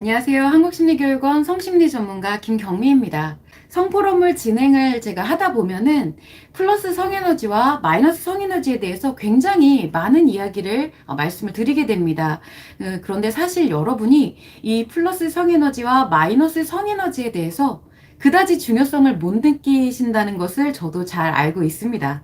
안녕하세요. 한국심리교육원 성심리 전문가 김경미입니다. 성포럼을 진행을 제가 하다 보면은 플러스 성에너지와 마이너스 성에너지에 대해서 굉장히 많은 이야기를 말씀을 드리게 됩니다. 그런데 사실 여러분이 이 플러스 성에너지와 마이너스 성에너지에 대해서 그다지 중요성을 못 느끼신다는 것을 저도 잘 알고 있습니다.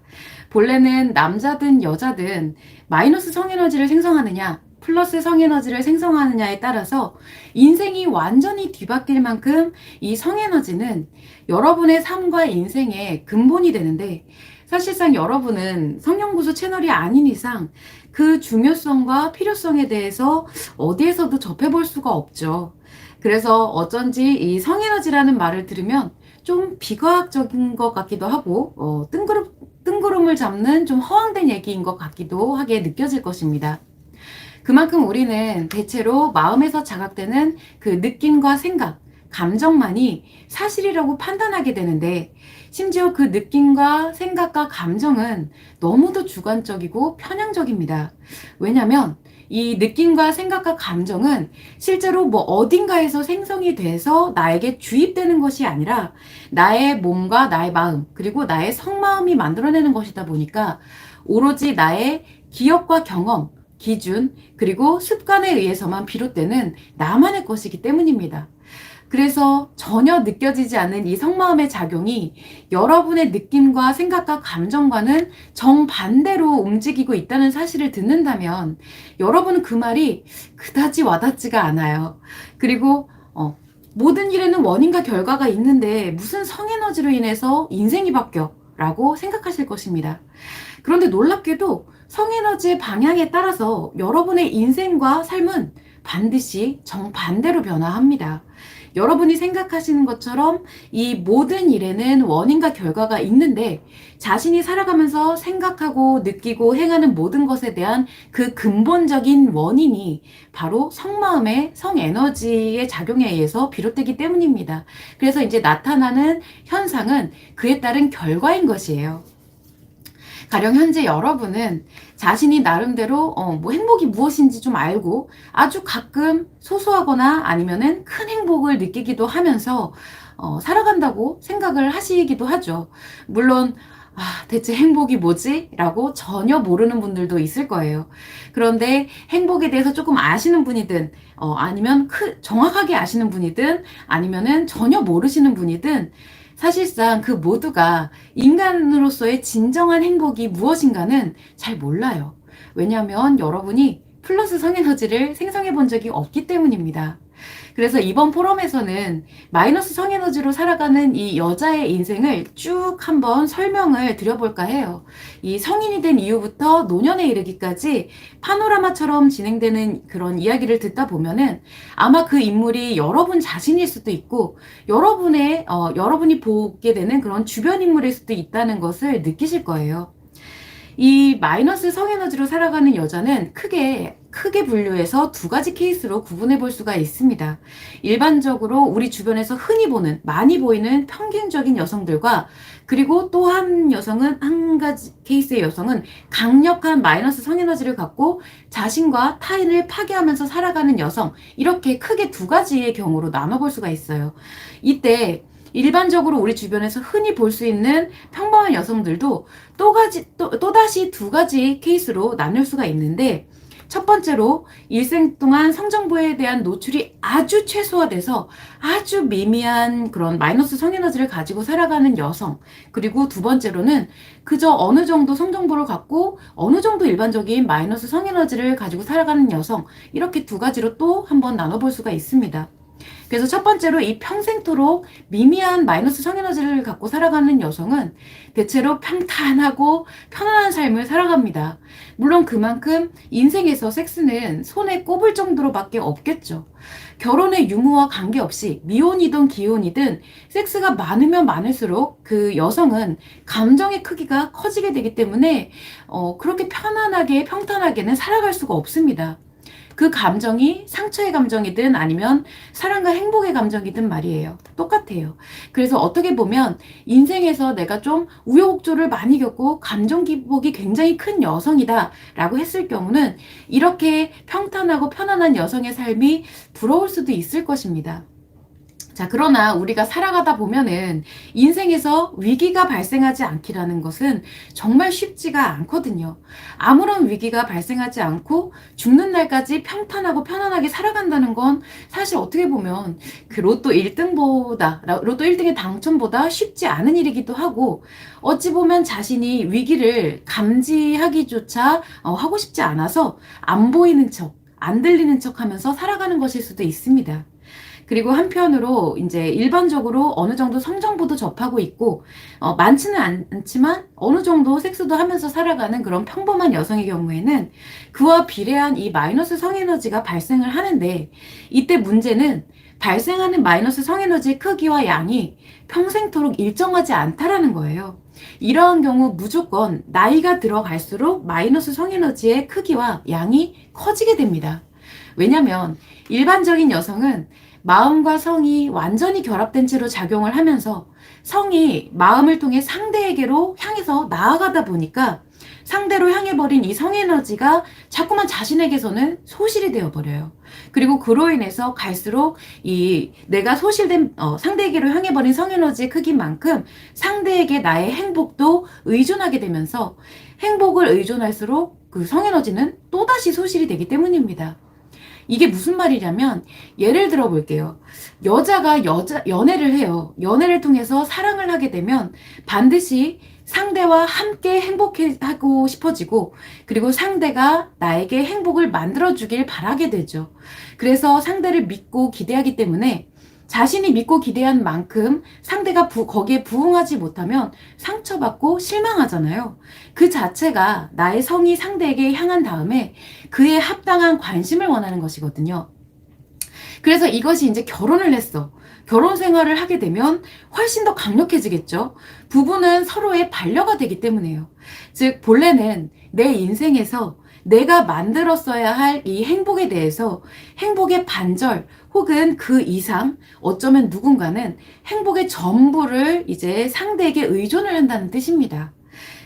본래는 남자든 여자든 마이너스 성에너지를 생성하느냐 플러스 성에너지를 생성하느냐에 따라서 인생이 완전히 뒤바뀔 만큼 이 성에너지는 여러분의 삶과 인생의 근본이 되는데, 사실상 여러분은 성연구소 채널이 아닌 이상 그 중요성과 필요성에 대해서 어디에서도 접해볼 수가 없죠. 그래서 어쩐지 이 성에너지라는 말을 들으면 좀 비과학적인 것 같기도 하고 뜬구름을 잡는 좀 허황된 얘기인 것 같기도 하게 느껴질 것입니다. 그만큼 우리는 대체로 마음에서 자각되는 그 느낌과 생각, 감정만이 사실이라고 판단하게 되는데, 심지어 그 느낌과 생각과 감정은 너무도 주관적이고 편향적입니다. 왜냐면 이 느낌과 생각과 감정은 실제로 뭐 어딘가에서 생성이 돼서 나에게 주입되는 것이 아니라 나의 몸과 나의 마음, 그리고 나의 속마음이 만들어내는 것이다 보니까 오로지 나의 기억과 경험, 기준, 그리고 습관에 의해서만 비롯되는 나만의 것이기 때문입니다. 그래서 전혀 느껴지지 않는 이 속마음의 작용이 여러분의 느낌과 생각과 감정과는 정반대로 움직이고 있다는 사실을 듣는다면 여러분은 그 말이 그다지 와닿지가 않아요. 그리고 모든 일에는 원인과 결과가 있는데 무슨 성에너지로 인해서 인생이 바뀌어? 라고 생각하실 것입니다. 그런데 놀랍게도 성에너지의 방향에 따라서 여러분의 인생과 삶은 반드시 정반대로 변화합니다. 여러분이 생각하시는 것처럼 이 모든 일에는 원인과 결과가 있는데, 자신이 살아가면서 생각하고 느끼고 행하는 모든 것에 대한 그 근본적인 원인이 바로 성마음의 성에너지의 작용에 의해서 비롯되기 때문입니다. 그래서 이제 나타나는 현상은 그에 따른 결과인 것이에요. 가령 현재 여러분은 자신이 나름대로 뭐 행복이 무엇인지 좀 알고 아주 가끔 소소하거나 아니면은 큰 행복을 느끼기도 하면서 살아간다고 생각을 하시기도 하죠. 물론 대체 행복이 뭐지? 라고 전혀 모르는 분들도 있을 거예요. 그런데 행복에 대해서 조금 아시는 분이든 아니면 정확하게 아시는 분이든 아니면은 전혀 모르시는 분이든 사실상 그 모두가 인간으로서의 진정한 행복이 무엇인가는 잘 몰라요. 왜냐하면 여러분이 플러스 성에너지를 생성해 본 적이 없기 때문입니다. 그래서 이번 포럼에서는 마이너스 성에너지로 살아가는 이 여자의 인생을 쭉 한번 설명을 드려볼까 해요. 이 성인이 된 이후부터 노년에 이르기까지 파노라마처럼 진행되는 그런 이야기를 듣다 보면은 아마 그 인물이 여러분 자신일 수도 있고 여러분이 보게 되는 그런 주변 인물일 수도 있다는 것을 느끼실 거예요. 이 마이너스 성에너지로 살아가는 여자는 크게 분류해서 두 가지 케이스로 구분해 볼 수가 있습니다. 일반적으로 우리 주변에서 흔히 보는, 많이 보이는 평균적인 여성들과, 그리고 또 한 가지 케이스의 여성은 강력한 마이너스 성에너지를 갖고 자신과 타인을 파괴하면서 살아가는 여성, 이렇게 크게 두 가지의 경우로 나눠볼 수가 있어요. 이때 일반적으로 우리 주변에서 흔히 볼 수 있는 평범한 여성들도 또다시 두 가지 케이스로 나눌 수가 있는데, 첫 번째로 일생 동안 성정보에 대한 노출이 아주 최소화돼서 아주 미미한 그런 마이너스 성에너지를 가지고 살아가는 여성, 그리고 두 번째로는 그저 어느 정도 성정보를 갖고 어느 정도 일반적인 마이너스 성에너지를 가지고 살아가는 여성, 이렇게 두 가지로 또 한번 나눠볼 수가 있습니다. 그래서 첫 번째로 이 평생토록 미미한 마이너스 성에너지를 갖고 살아가는 여성은 대체로 평탄하고 편안한 삶을 살아갑니다. 물론 그만큼 인생에서 섹스는 손에 꼽을 정도로밖에 없겠죠. 결혼의 유무와 관계없이 미혼이든 기혼이든 섹스가 많으면 많을수록 그 여성은 감정의 크기가 커지게 되기 때문에 그렇게 편안하게 평탄하게는 살아갈 수가 없습니다. 그 감정이 상처의 감정이든 아니면 사랑과 행복의 감정이든 말이에요. 똑같아요. 그래서 어떻게 보면 인생에서 내가 좀 우여곡절을 많이 겪고 감정 기복이 굉장히 큰 여성이다 라고 했을 경우는 이렇게 평탄하고 편안한 여성의 삶이 부러울 수도 있을 것입니다. 자, 그러나 우리가 살아가다 보면은 인생에서 위기가 발생하지 않기라는 것은 정말 쉽지가 않거든요. 아무런 위기가 발생하지 않고 죽는 날까지 평탄하고 편안하게 살아간다는 건 사실 어떻게 보면 그 로또 1등보다, 로또 1등의 당첨보다 쉽지 않은 일이기도 하고, 어찌 보면 자신이 위기를 감지하기조차 하고 싶지 않아서 안 보이는 척, 안 들리는 척 하면서 살아가는 것일 수도 있습니다. 그리고 한편으로 이제 일반적으로 어느 정도 성정보도 접하고 있고, 많지는 않지만 어느 정도 섹스도 하면서 살아가는 그런 평범한 여성의 경우에는 그와 비례한 이 마이너스 성에너지가 발생을 하는데, 이때 문제는 발생하는 마이너스 성에너지의 크기와 양이 평생토록 일정하지 않다라는 거예요. 이러한 경우 무조건 나이가 들어갈수록 마이너스 성에너지의 크기와 양이 커지게 됩니다. 왜냐면 일반적인 여성은 마음과 성이 완전히 결합된 채로 작용을 하면서 성이 마음을 통해 상대에게로 향해서 나아가다 보니까 상대로 향해버린 이 성에너지가 자꾸만 자신에게서는 소실이 되어버려요. 그리고 그로 인해서 갈수록 이 내가 소실된 상대에게로 향해버린 성에너지의 크기만큼 상대에게 나의 행복도 의존하게 되면서 행복을 의존할수록 그 성에너지는 또다시 소실이 되기 때문입니다. 이게 무슨 말이냐면 예를 들어 볼게요. 여자가 연애를 해요. 연애를 통해서 사랑을 하게 되면 반드시 상대와 함께 행복하고 싶어지고, 그리고 상대가 나에게 행복을 만들어주길 바라게 되죠. 그래서 상대를 믿고 기대하기 때문에 자신이 믿고 기대한 만큼 상대가 거기에 부응하지 못하면 상처받고 실망하잖아요. 그 자체가 나의 성이 상대에게 향한 다음에 그에 합당한 관심을 원하는 것이거든요. 그래서 이것이 이제 결혼을 했어. 결혼 생활을 하게 되면 훨씬 더 강력해지겠죠. 부부는 서로의 반려가 되기 때문에요. 즉, 본래는 내 인생에서 내가 만들었어야 할 이 행복에 대해서 행복의 반절 혹은 그 이상, 어쩌면 누군가는 행복의 전부를 이제 상대에게 의존을 한다는 뜻입니다.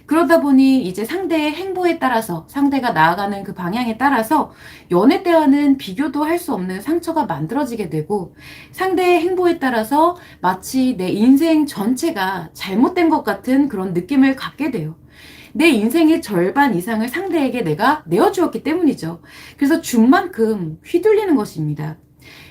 그러다 보니 이제 상대의 행보에 따라서, 상대가 나아가는 그 방향에 따라서 연애 때와는 비교도 할 수 없는 상처가 만들어지게 되고, 상대의 행보에 따라서 마치 내 인생 전체가 잘못된 것 같은 그런 느낌을 갖게 돼요. 내 인생의 절반 이상을 상대에게 내가 내어주었기 때문이죠. 그래서 준 만큼 휘둘리는 것입니다.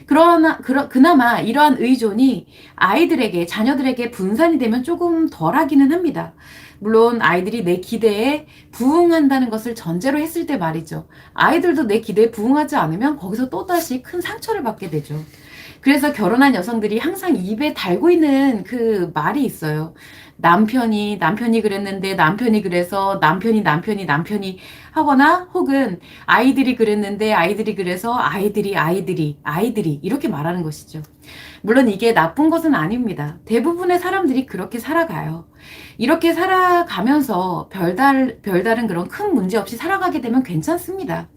그나마 이러한 의존이 아이들에게, 자녀들에게 분산이 되면 조금 덜하기는 합니다. 물론 아이들이 내 기대에 부응한다는 것을 전제로 했을 때 말이죠. 아이들도 내 기대에 부응하지 않으면 거기서 또다시 큰 상처를 받게 되죠. 그래서 결혼한 여성들이 항상 입에 달고 있는 그 말이 있어요. 남편이 그랬는데, 남편이 그래서 남편이 하거나, 혹은 아이들이 그랬는데 아이들이 그래서 아이들이 이렇게 말하는 것이죠. 물론 이게 나쁜 것은 아닙니다. 대부분의 사람들이 그렇게 살아가요. 이렇게 살아가면서 별다른 그런 큰 문제 없이 살아가게 되면 괜찮습니다.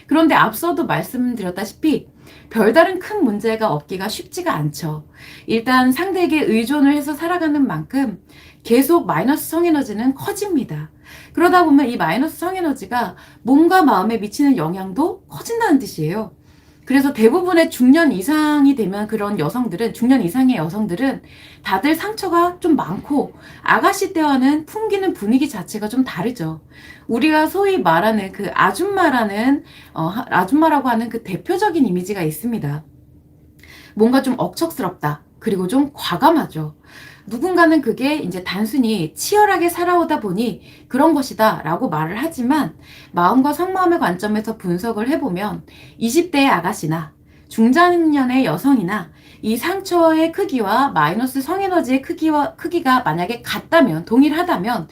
그런데 앞서도 말씀드렸다시피 별다른 큰 문제가 없기가 쉽지가 않죠. 일단 상대에게 의존을 해서 살아가는 만큼 계속 마이너스 성에너지는 커집니다. 그러다 보면 이 마이너스 성에너지가 몸과 마음에 미치는 영향도 커진다는 뜻이에요. 그래서 대부분의 중년 이상이 되면 중년 이상의 여성들은 다들 상처가 좀 많고 아가씨 때와는 풍기는 분위기 자체가 좀 다르죠. 우리가 소위 말하는 그 아줌마라고 하는 그 대표적인 이미지가 있습니다. 뭔가 좀 억척스럽다. 그리고 좀 과감하죠. 누군가는 그게 이제 단순히 치열하게 살아오다 보니 그런 것이다 라고 말을 하지만, 마음과 속마음의 관점에서 분석을 해보면 20대의 아가씨나 중장년의 여성이나 이 상처의 크기와 마이너스 성에너지의 크기가 만약에 동일하다면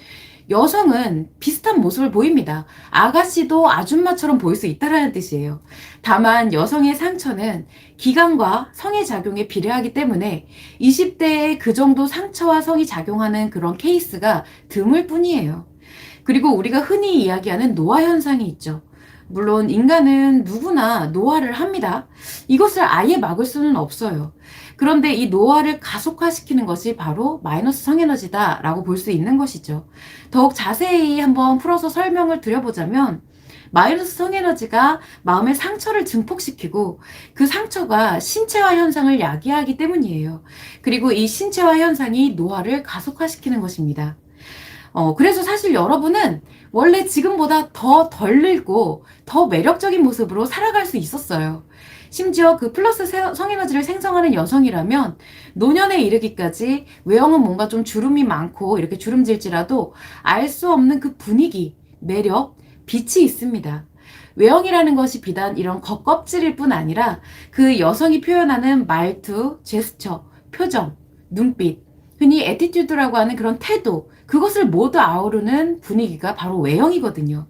여성은 비슷한 모습을 보입니다. 아가씨도 아줌마처럼 보일 수 있다는 뜻이에요. 다만 여성의 상처는 기간과 성의 작용에 비례하기 때문에 20대에 그 정도 상처와 성이 작용하는 그런 케이스가 드물 뿐이에요. 그리고 우리가 흔히 이야기하는 노화 현상이 있죠. 물론 인간은 누구나 노화를 합니다. 이것을 아예 막을 수는 없어요. 그런데 이 노화를 가속화시키는 것이 바로 마이너스 성에너지다라고 볼 수 있는 것이죠. 더욱 자세히 한번 풀어서 설명을 드려보자면 마이너스 성에너지가 마음의 상처를 증폭시키고 그 상처가 신체화 현상을 야기하기 때문이에요. 그리고 이 신체화 현상이 노화를 가속화시키는 것입니다. 그래서 사실 여러분은 원래 지금보다 더 덜 늙고 더 매력적인 모습으로 살아갈 수 있었어요. 심지어 그 플러스 성에너지를 생성하는 여성이라면 노년에 이르기까지 외형은 뭔가 좀 주름이 많고 이렇게 주름질지라도 알 수 없는 그 분위기, 매력, 빛이 있습니다. 외형이라는 것이 비단 이런 겉껍질일 뿐 아니라 그 여성이 표현하는 말투, 제스처, 표정, 눈빛, 흔히 애티튜드라고 하는 그런 태도, 그것을 모두 아우르는 분위기가 바로 외형이거든요.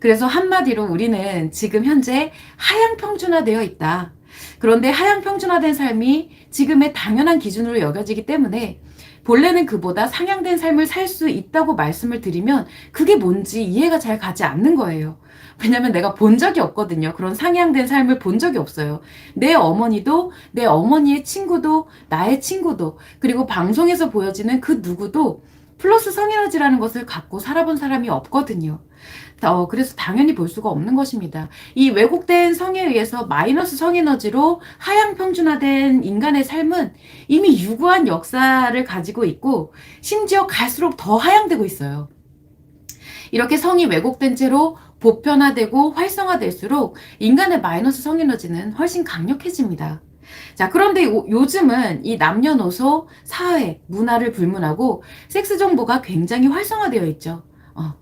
그래서 한마디로 우리는 지금 현재 하향 평준화되어 있다. 그런데 하향 평준화된 삶이 지금의 당연한 기준으로 여겨지기 때문에 본래는 그보다 상향된 삶을 살 수 있다고 말씀을 드리면 그게 뭔지 이해가 잘 가지 않는 거예요. 왜냐면 내가 본 적이 없거든요. 그런 상향된 삶을 본 적이 없어요. 내 어머니도, 내 어머니의 친구도, 나의 친구도, 그리고 방송에서 보여지는 그 누구도 플러스 성에너지라는 것을 갖고 살아본 사람이 없거든요. 그래서 당연히 볼 수가 없는 것입니다. 이 왜곡된 성에 의해서 마이너스 성에너지로 하향 평준화된 인간의 삶은 이미 유구한 역사를 가지고 있고 심지어 갈수록 더 하향되고 있어요. 이렇게 성이 왜곡된 채로 보편화되고 활성화될수록 인간의 마이너스 성에너지는 훨씬 강력해집니다. 자, 그런데 요즘은 이 남녀노소, 사회, 문화를 불문하고 섹스 정보가 굉장히 활성화되어 있죠.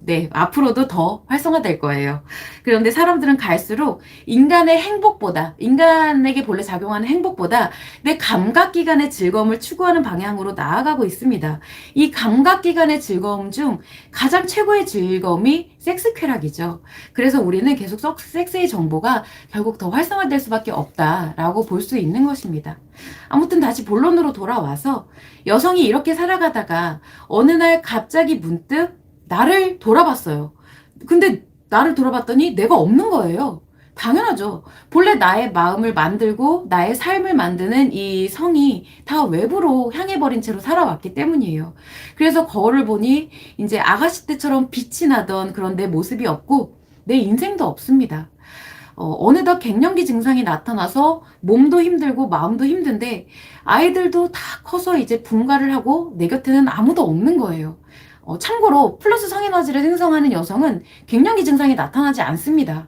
네, 앞으로도 더 활성화될 거예요. 그런데 사람들은 갈수록 인간의 행복보다, 인간에게 본래 작용하는 행복보다 내 감각기관의 즐거움을 추구하는 방향으로 나아가고 있습니다. 이 감각기관의 즐거움 중 가장 최고의 즐거움이 섹스 쾌락이죠. 그래서 우리는 계속 섹스의 정보가 결국 더 활성화될 수밖에 없다라고 볼 수 있는 것입니다. 아무튼 다시 본론으로 돌아와서 여성이 이렇게 살아가다가 어느 날 갑자기 문득 나를 돌아봤어요. 근데 나를 돌아봤더니 내가 없는 거예요. 당연하죠. 본래 나의 마음을 만들고 나의 삶을 만드는 이 성이 다 외부로 향해버린 채로 살아왔기 때문이에요. 그래서 거울을 보니 이제 아가씨 때처럼 빛이 나던 그런 내 모습이 없고 내 인생도 없습니다. 어느덧 갱년기 증상이 나타나서 몸도 힘들고 마음도 힘든데 아이들도 다 커서 이제 분가를 하고 내 곁에는 아무도 없는 거예요. 참고로 플러스 성에너지를 생성하는 여성은 갱년기 증상이 나타나지 않습니다.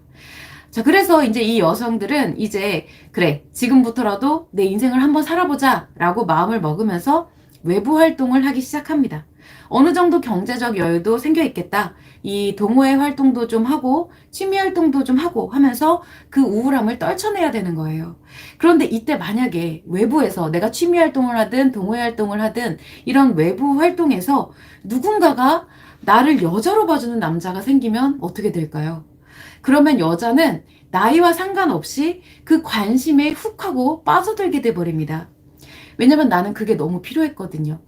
자, 그래서 이제 이 여성들은 이제 그래, 지금부터라도 내 인생을 한번 살아보자 라고 마음을 먹으면서 외부 활동을 하기 시작합니다. 어느 정도 경제적 여유도 생겨 있겠다. 이 동호회 활동도 좀 하고 취미 활동도 좀 하고 하면서 그 우울함을 떨쳐내야 되는 거예요. 그런데 이때 만약에 외부에서 내가 취미 활동을 하든 동호회 활동을 하든 이런 외부 활동에서 누군가가 나를 여자로 봐주는 남자가 생기면 어떻게 될까요? 그러면 여자는 나이와 상관없이 그 관심에 훅 하고 빠져들게 돼버립니다. 왜냐면 나는 그게 너무 필요했거든요.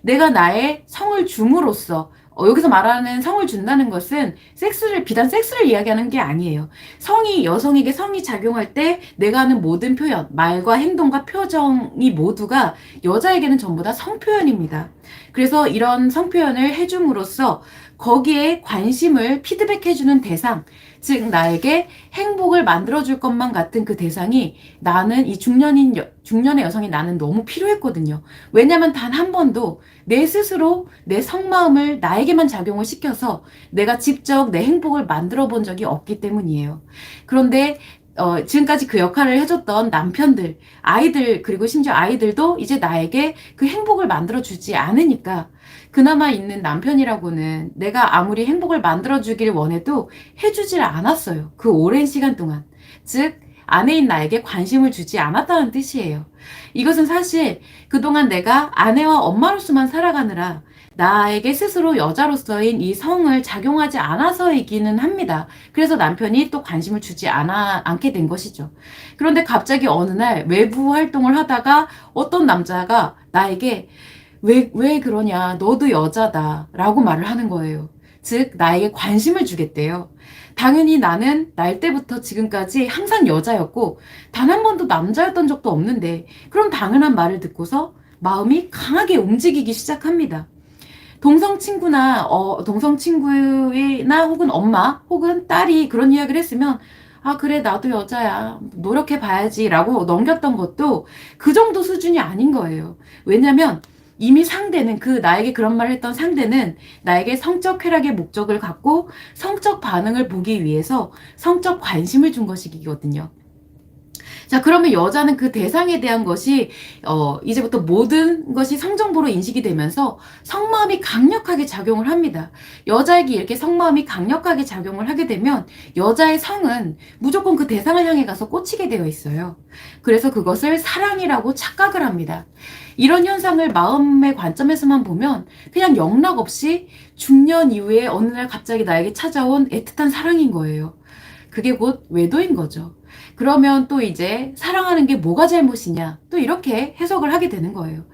내가 나의 성을 줌으로써 여기서 말하는 성을 준다는 것은 비단 섹스를 이야기하는 게 아니에요. 여성에게 성이 작용할 때 내가 하는 모든 표현, 말과 행동과 표정이 모두가 여자에게는 전부 다 성표현입니다. 그래서 이런 성표현을 해줌으로써 거기에 관심을 피드백해주는 대상, 즉 나에게 행복을 만들어줄 것만 같은 그 대상이 나는 이 중년의 여성이 나는 너무 필요했거든요. 왜냐면 단 한 번도 내 스스로 내 속마음을 나에게만 작용을 시켜서 내가 직접 내 행복을 만들어 본 적이 없기 때문이에요. 그런데 지금까지 그 역할을 해줬던 남편들, 아이들, 그리고 심지어 아이들도 이제 나에게 그 행복을 만들어주지 않으니까 그나마 있는 남편이라고는 내가 아무리 행복을 만들어주길 원해도 해주질 않았어요. 그 오랜 시간 동안. 즉, 아내인 나에게 관심을 주지 않았다는 뜻이에요. 이것은 사실 그동안 내가 아내와 엄마로서만 살아가느라 나에게 스스로 여자로서인 이 성을 작용하지 않아서이기는 합니다. 그래서 남편이 또 관심을 주지 않게 된 것이죠. 그런데 갑자기 어느 날 외부 활동을 하다가 어떤 남자가 나에게 왜 그러냐, 너도 여자다 라고 말을 하는 거예요. 즉 나에게 관심을 주겠대요. 당연히 나는 날 때부터 지금까지 항상 여자였고 단 한 번도 남자였던 적도 없는데 그런 당연한 말을 듣고서 마음이 강하게 움직이기 시작합니다. 동성 친구나 혹은 엄마 혹은 딸이 그런 이야기를 했으면 아, 그래, 나도 여자야. 노력해 봐야지. 라고 넘겼던 것도 그 정도 수준이 아닌 거예요. 왜냐면 이미 상대는, 그 나에게 그런 말을 했던 상대는 나에게 성적 쾌락의 목적을 갖고 성적 반응을 보기 위해서 성적 관심을 준 것이거든요. 자, 그러면 여자는 그 대상에 대한 것이, 이제부터 모든 것이 성정보로 인식이 되면서 성마음이 강력하게 작용을 합니다. 여자에게 이렇게 성마음이 강력하게 작용을 하게 되면 여자의 성은 무조건 그 대상을 향해 가서 꽂히게 되어 있어요. 그래서 그것을 사랑이라고 착각을 합니다. 이런 현상을 마음의 관점에서만 보면 그냥 영락 없이 중년 이후에 어느 날 갑자기 나에게 찾아온 애틋한 사랑인 거예요. 그게 곧 외도인 거죠. 그러면 또 이제 사랑하는 게 뭐가 잘못이냐 또 이렇게 해석을 하게 되는 거예요.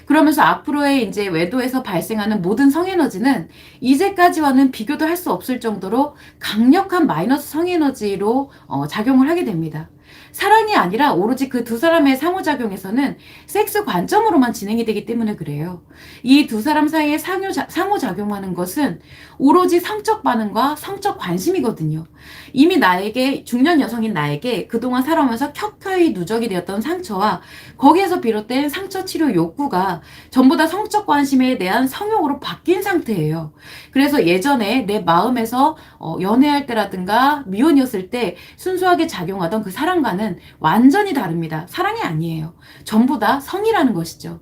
그러면서 앞으로의 이제 외도에서 발생하는 모든 성에너지는 이제까지와는 비교도 할 수 없을 정도로 강력한 마이너스 성에너지로 작용을 하게 됩니다. 사랑이 아니라 오로지 그 두 사람의 상호작용에서는 섹스 관점으로만 진행이 되기 때문에 그래요. 이 두 사람 사이에 상호작용하는 것은 오로지 성적 반응과 성적 관심이거든요. 이미 나에게, 중년 여성인 나에게 그동안 살아오면서 켜켜이 누적이 되었던 상처와 거기에서 비롯된 상처 치료 욕구가 전부 다 성적 관심에 대한 성욕으로 바뀐 상태예요. 그래서 예전에 내 마음에서 연애할 때라든가 미혼이었을 때 순수하게 작용하던 그 사랑과는 완전히 다릅니다. 사랑이 아니에요. 전부 다 성이라는 것이죠.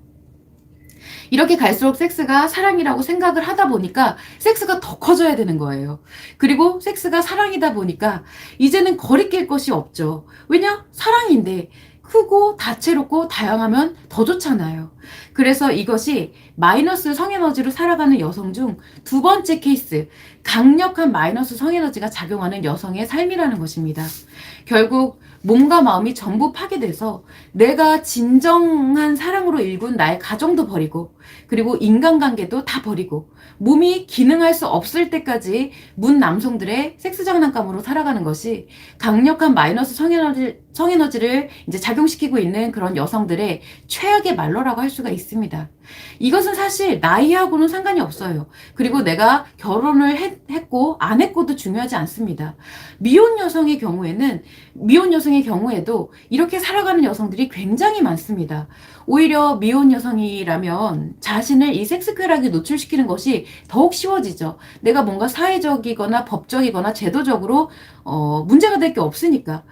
이렇게 갈수록 섹스가 사랑이라고 생각을 하다 보니까 섹스가 더 커져야 되는 거예요. 그리고 섹스가 사랑이다 보니까 이제는 거리낄 것이 없죠. 왜냐? 사랑인데 크고 다채롭고 다양하면 더 좋잖아요. 그래서 이것이 마이너스 성에너지로 살아가는 여성 중 두 번째 케이스, 강력한 마이너스 성에너지가 작용하는 여성의 삶이라는 것입니다. 결국 몸과 마음이 전부 파괴돼서 내가 진정한 사랑으로 일군 나의 가정도 버리고 그리고 인간관계도 다 버리고 몸이 기능할 수 없을 때까지 문 남성들의 섹스 장난감으로 살아가는 것이 강력한 마이너스 성에너지를 이제 작용시키고 있는 그런 여성들의 최악의 말로라고 할 수가 있습니다. 이것은 사실 나이하고는 상관이 없어요. 그리고 내가 결혼을 했고 안 했고도 중요하지 않습니다. 미혼 여성의 경우에도 이렇게 살아가는 여성들이 굉장히 많습니다. 오히려 미혼 여성이라면 자신을 이 섹스 쾌락에 노출시키는 것이 더욱 쉬워지죠. 내가 뭔가 사회적이거나 법적이거나 제도적으로 문제가 될 게 없으니까.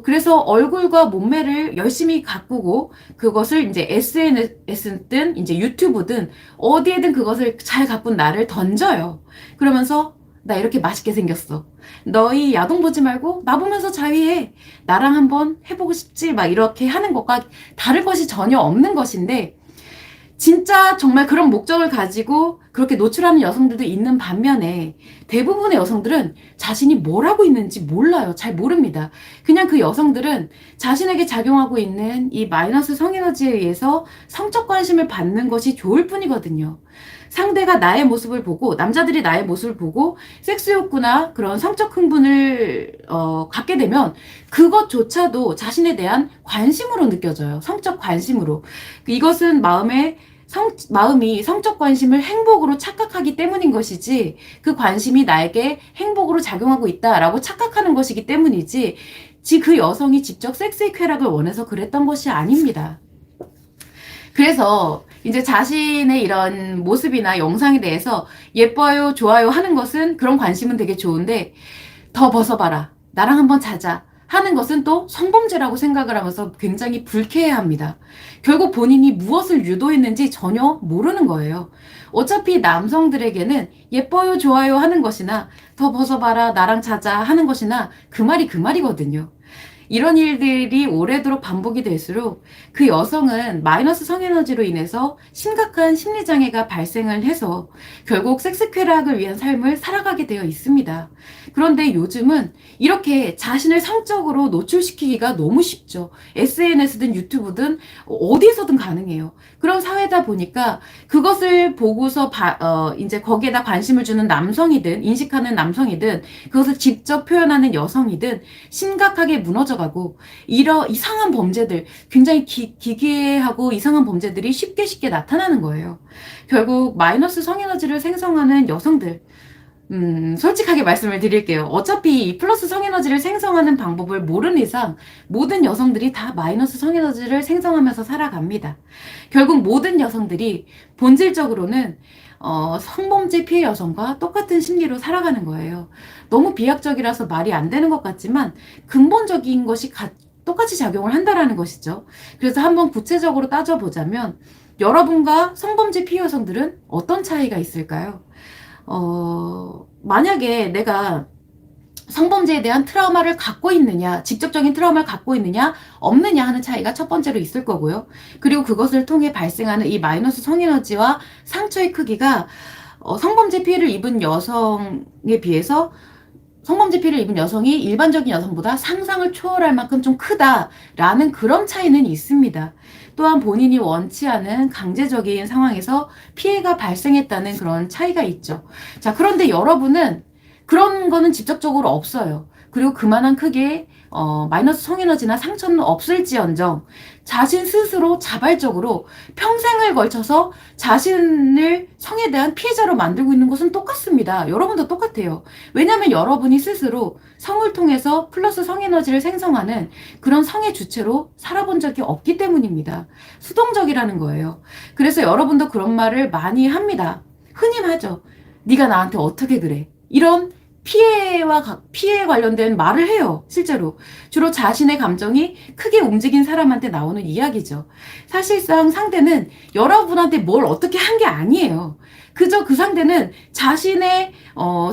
그래서 얼굴과 몸매를 열심히 가꾸고 그것을 이제 SNS든 이제 유튜브든 어디에든 그것을 잘 가꾼 나를 던져요. 그러면서 나 이렇게 맛있게 생겼어. 너희 야동 보지 말고 나 보면서 자위해. 나랑 한번 해보고 싶지? 막 이렇게 하는 것과 다를 것이 전혀 없는 것인데 진짜 정말 그런 목적을 가지고 그렇게 노출하는 여성들도 있는 반면에 대부분의 여성들은 자신이 뭘 하고 있는지 몰라요. 잘 모릅니다. 그냥 그 여성들은 자신에게 작용하고 있는 이 마이너스 성에너지에 의해서 성적 관심을 받는 것이 좋을 뿐이거든요. 상대가 나의 모습을 보고, 남자들이 나의 모습을 보고 섹스 욕구나 그런 성적 흥분을 갖게 되면 그것조차도 자신에 대한 관심으로 느껴져요. 성적 관심으로. 이것은 마음이 성적 관심을 행복으로 착각하기 때문인 것이지 그 관심이 나에게 행복으로 작용하고 있다라고 착각하는 것이기 때문이지 그 여성이 직접 섹스의 쾌락을 원해서 그랬던 것이 아닙니다. 그래서 이제 자신의 이런 모습이나 영상에 대해서 예뻐요, 좋아요 하는 것은 그런 관심은 되게 좋은데 더 벗어봐라, 나랑 한번 자자 하는 것은 또 성범죄라고 생각을 하면서 굉장히 불쾌해합니다. 결국 본인이 무엇을 유도했는지 전혀 모르는 거예요. 어차피 남성들에게는 예뻐요, 좋아요 하는 것이나 더 벗어봐라, 나랑 자자 하는 것이나 그 말이 그 말이거든요. 이런 일들이 오래도록 반복이 될수록 그 여성은 마이너스 성에너지로 인해서 심각한 심리장애가 발생을 해서 결국 섹스쾌락을 위한 삶을 살아가게 되어 있습니다. 그런데 요즘은 이렇게 자신을 성적으로 노출시키기가 너무 쉽죠. SNS든 유튜브든 어디에서든 가능해요. 그런 사회다 보니까 그것을 보고서 이제 거기에다 관심을 주는 남성이든 인식하는 남성이든 그것을 직접 표현하는 여성이든 심각하게 무너져가고 이런 이상한 범죄들, 굉장히 기괴하고 이상한 범죄들이 쉽게 나타나는 거예요. 결국 마이너스 성에너지를 생성하는 여성들, 솔직하게 말씀을 드릴게요. 어차피 이 플러스 성에너지를 생성하는 방법을 모르는 이상 모든 여성들이 다 마이너스 성에너지를 생성하면서 살아갑니다. 결국 모든 여성들이 본질적으로는 성범죄 피해 여성과 똑같은 심리로 살아가는 거예요. 너무 비약적이라서 말이 안 되는 것 같지만 근본적인 것이 똑같이 작용을 한다라는 것이죠. 그래서 한번 구체적으로 따져보자면 여러분과 성범죄 피해 여성들은 어떤 차이가 있을까요? 만약에 내가 성범죄에 대한 트라우마를 갖고 있느냐, 직접적인 트라우마를 갖고 있느냐, 없느냐 하는 차이가 첫 번째로 있을 거고요. 그리고 그것을 통해 발생하는 이 마이너스 성에너지와 상처의 크기가 성범죄 피해를 입은 여성에 비해서 성범죄 피해를 입은 여성이 일반적인 여성보다 상상을 초월할 만큼 좀 크다라는 그런 차이는 있습니다. 또한 본인이 원치 않은 강제적인 상황에서 피해가 발생했다는 그런 차이가 있죠. 자, 그런데 여러분은 그런 거는 직접적으로 없어요. 그리고 그만한 크기의 마이너스 성에너지나 상처는 없을지언정 자신 스스로 자발적으로 평생을 걸쳐서 자신을 성에 대한 피해자로 만들고 있는 것은 똑같습니다. 여러분도 똑같아요. 왜냐하면 여러분이 스스로 성을 통해서 플러스 성에너지를 생성하는 그런 성의 주체로 살아본 적이 없기 때문입니다. 수동적이라는 거예요. 그래서 여러분도 그런 말을 많이 합니다. 흔히 하죠. 네가 나한테 어떻게 그래? 이런 피해에 관련된 말을 해요. 실제로. 주로 자신의 감정이 크게 움직인 사람한테 나오는 이야기죠. 사실상 상대는 여러분한테 뭘 어떻게 한 게 아니에요. 그저 그 상대는 자신의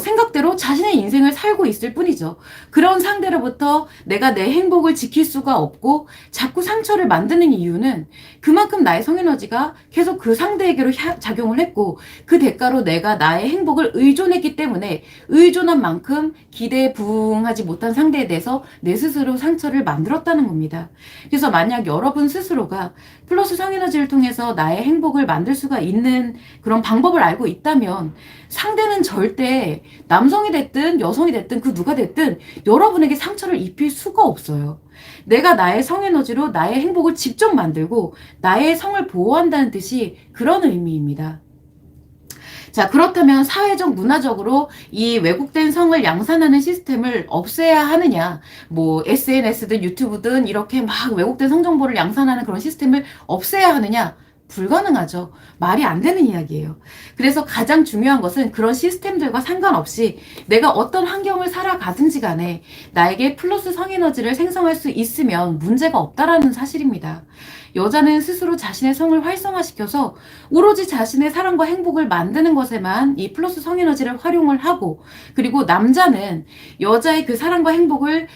생각대로 자신의 인생을 살고 있을 뿐이죠. 그런 상대로부터 내가 내 행복을 지킬 수가 없고 자꾸 상처를 만드는 이유는 그만큼 나의 성에너지가 계속 그 상대에게로 작용을 했고 그 대가로 내가 나의 행복을 의존했기 때문에 의존한 만큼 기대에 부응하지 못한 상대에 대해서 내 스스로 상처를 만들었다는 겁니다. 그래서 만약 여러분 스스로가 플러스 성에너지를 통해서 나의 행복을 만들 수가 있는 그런 방법을 알고 있다면 상대는 절대 남성이 됐든 여성이 됐든 그 누가 됐든 여러분에게 상처를 입힐 수가 없어요. 내가 나의 성에너지로 나의 행복을 직접 만들고 나의 성을 보호한다는 뜻이 그런 의미입니다. 자, 그렇다면 사회적, 문화적으로 이 왜곡된 성을 양산하는 시스템을 없애야 하느냐, 뭐 SNS든 유튜브든 이렇게 막 왜곡된 성정보를 양산하는 그런 시스템을 없애야 하느냐, 불가능하죠. 말이 안 되는 이야기예요. 그래서 가장 중요한 것은 그런 시스템들과 상관없이 내가 어떤 환경을 살아가든지 간에 나에게 플러스 성에너지를 생성할 수 있으면 문제가 없다라는 사실입니다. 여자는 스스로 자신의 성을 활성화시켜서 오로지 자신의 사랑과 행복을 만드는 것에만 이 플러스 성에너지를 활용을 하고, 그리고 남자는 여자의 그 사랑과 행복을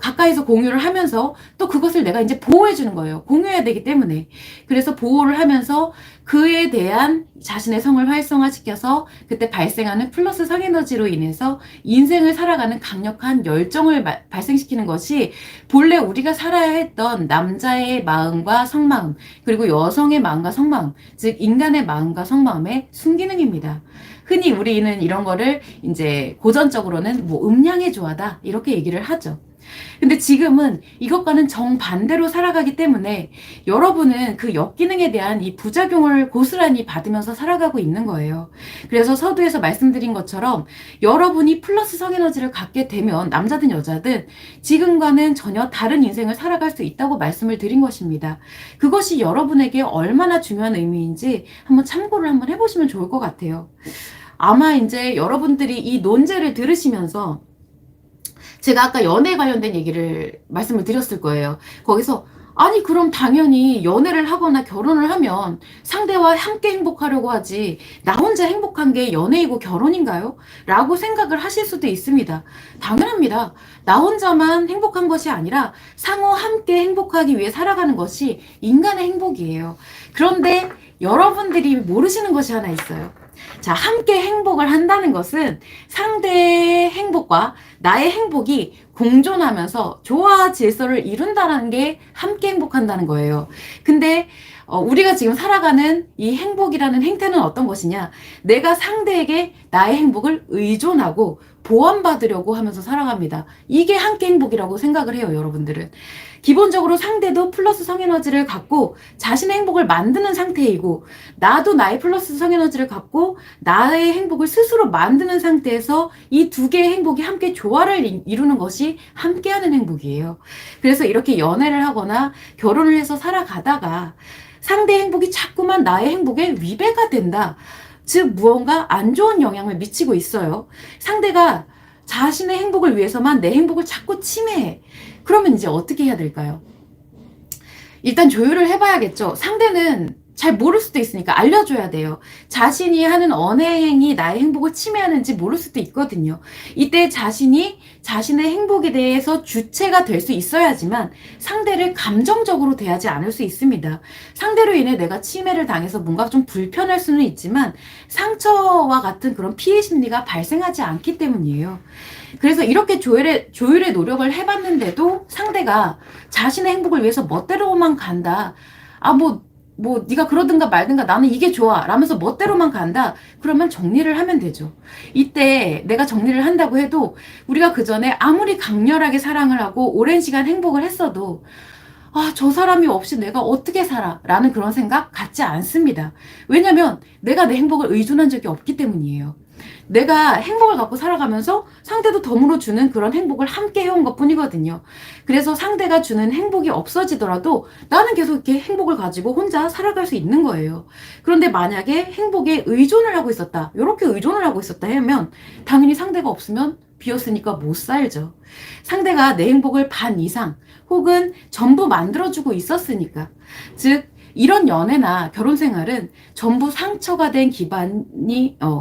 가까이서 공유를 하면서 또 그것을 내가 이제 보호해 주는 거예요. 공유해야 되기 때문에. 그래서 보호를 하면서 그에 대한 자신의 성을 활성화시켜서 그때 발생하는 플러스 성에너지로 인해서 인생을 살아가는 강력한 열정을 발생시키는 것이 본래 우리가 살아야 했던 남자의 마음과 성마음, 그리고 여성의 마음과 성마음, 즉 인간의 마음과 성마음의 순기능입니다. 흔히 우리는 이런 거를 이제 고전적으로는 뭐 음양의 조화다 이렇게 얘기를 하죠. 근데 지금은 이것과는 정반대로 살아가기 때문에 여러분은 그 역기능에 대한 이 부작용을 고스란히 받으면서 살아가고 있는 거예요. 그래서 서두에서 말씀드린 것처럼 여러분이 플러스 성에너지를 갖게 되면 남자든 여자든 지금과는 전혀 다른 인생을 살아갈 수 있다고 말씀을 드린 것입니다. 그것이 여러분에게 얼마나 중요한 의미인지 한번 참고를 한번 해보시면 좋을 것 같아요. 아마 이제 여러분들이 이 논제를 들으시면서 제가 아까 연애에 관련된 얘기를 말씀을 드렸을 거예요. 거기서 아니, 그럼 당연히 연애를 하거나 결혼을 하면 상대와 함께 행복하려고 하지, 나 혼자 행복한 게 연애이고 결혼인가요? 라고 생각을 하실 수도 있습니다. 당연합니다. 나 혼자만 행복한 것이 아니라 상호 함께 행복하기 위해 살아가는 것이 인간의 행복이에요. 그런데 여러분들이 모르시는 것이 하나 있어요. 자, 함께 행복을 한다는 것은 상대의 행복과 나의 행복이 공존하면서 조화 질서를 이룬다는 게 함께 행복한다는 거예요. 근데 우리가 지금 살아가는 이 행복이라는 행태는 어떤 것이냐? 내가 상대에게 나의 행복을 의존하고 보완받으려고 하면서 살아갑니다. 이게 함께 행복이라고 생각을 해요, 여러분들은. 기본적으로 상대도 플러스 성에너지를 갖고 자신의 행복을 만드는 상태이고, 나도 나의 플러스 성에너지를 갖고 나의 행복을 스스로 만드는 상태에서 이 두 개의 행복이 함께 조화를 이루는 것이 함께하는 행복이에요. 그래서 이렇게 연애를 하거나 결혼을 해서 살아가다가 상대의 행복이 자꾸만 나의 행복에 위배가 된다. 즉 무언가 안 좋은 영향을 미치고 있어요. 상대가 자신의 행복을 위해서만 내 행복을 자꾸 침해해. 그러면 이제 어떻게 해야 될까요? 일단 조율을 해봐야겠죠. 상대는 잘 모를 수도 있으니까 알려줘야 돼요. 자신이 하는 어느 행위 나의 행복을 침해하는지 모를 수도 있거든요. 이때 자신이 자신의 행복에 대해서 주체가 될 수 있어야지만 상대를 감정적으로 대하지 않을 수 있습니다. 상대로 인해 내가 침해를 당해서 뭔가 좀 불편할 수는 있지만 상처와 같은 그런 피해 심리가 발생하지 않기 때문이에요. 그래서 이렇게 조율의 노력을 해봤는데도 상대가 자신의 행복을 위해서 멋대로만 간다. 네가 그러든가 말든가 나는 이게 좋아 라면서 멋대로만 간다. 그러면 정리를 하면 되죠. 이때 내가 정리를 한다고 해도 우리가 그 전에 아무리 강렬하게 사랑을 하고 오랜 시간 행복을 했어도 저 사람이 없이 내가 어떻게 살아? 라는 그런 생각 갖지 않습니다. 왜냐면 내가 내 행복을 의존한 적이 없기 때문이에요. 내가 행복을 갖고 살아가면서 상대도 덤으로 주는 그런 행복을 함께 해온 것 뿐이거든요. 그래서 상대가 주는 행복이 없어지더라도 나는 계속 이렇게 행복을 가지고 혼자 살아갈 수 있는 거예요. 그런데 만약에 행복에 의존을 하고 있었다, 이렇게 의존을 하고 있었다 하면 당연히 상대가 없으면 비었으니까 못 살죠. 상대가 내 행복을 반 이상 혹은 전부 만들어주고 있었으니까. 즉 이런 연애나 결혼 생활은 전부 상처가 된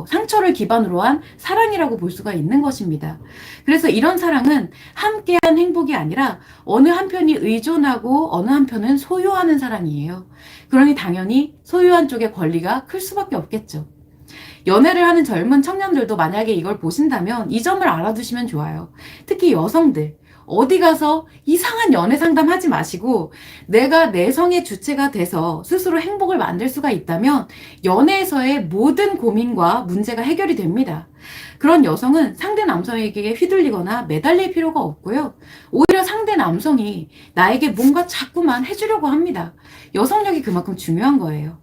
상처를 기반으로 한 사랑이라고 볼 수가 있는 것입니다. 그래서 이런 사랑은 함께한 행복이 아니라 어느 한편이 의존하고 어느 한편은 소유하는 사랑이에요. 그러니 당연히 소유한 쪽의 권리가 클 수밖에 없겠죠. 연애를 하는 젊은 청년들도 만약에 이걸 보신다면 이 점을 알아두시면 좋아요. 특히 여성들. 어디 가서 이상한 연애 상담 하지 마시고 내가 내 성의 주체가 돼서 스스로 행복을 만들 수가 있다면 연애에서의 모든 고민과 문제가 해결이 됩니다. 그런 여성은 상대 남성에게 휘둘리거나 매달릴 필요가 없고요. 오히려 상대 남성이 나에게 뭔가 자꾸만 해주려고 합니다. 여성력이 그만큼 중요한 거예요.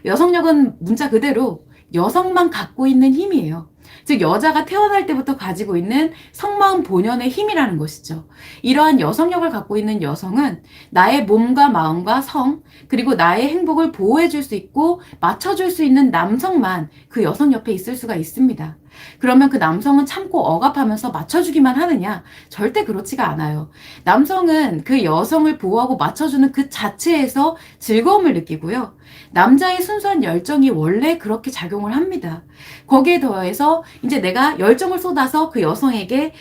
여성력은 문자 그대로 여성만 갖고 있는 힘이에요. 즉 여자가 태어날 때부터 가지고 있는 성마음 본연의 힘이라는 것이죠. 이러한 여성력을 갖고 있는 여성은 나의 몸과 마음과 성, 그리고 나의 행복을 보호해줄 수 있고 맞춰줄 수 있는 남성만 그 여성 옆에 있을 수가 있습니다. 그러면 그 남성은 참고 억압하면서 맞춰주기만 하느냐? 절대 그렇지가 않아요. 남성은 그 여성을 보호하고 맞춰주는 그 자체에서 즐거움을 느끼고요. 남자의 순수한 열정이 원래 그렇게 작용을 합니다. 거기에 더해서 이제 내가 열정을 쏟아서 그 여성에게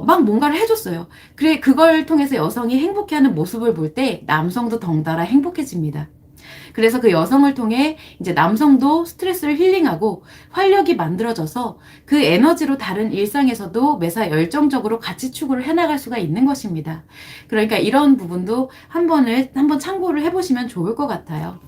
막 뭔가를 해줬어요. 그래, 그걸 통해서 여성이 행복해하는 모습을 볼 때 남성도 덩달아 행복해집니다. 그래서 그 여성을 통해 이제 남성도 스트레스를 힐링하고 활력이 만들어져서 그 에너지로 다른 일상에서도 매사 열정적으로 같이 추구를 해나갈 수가 있는 것입니다. 그러니까 이런 부분도 한번 참고를 해보시면 좋을 것 같아요.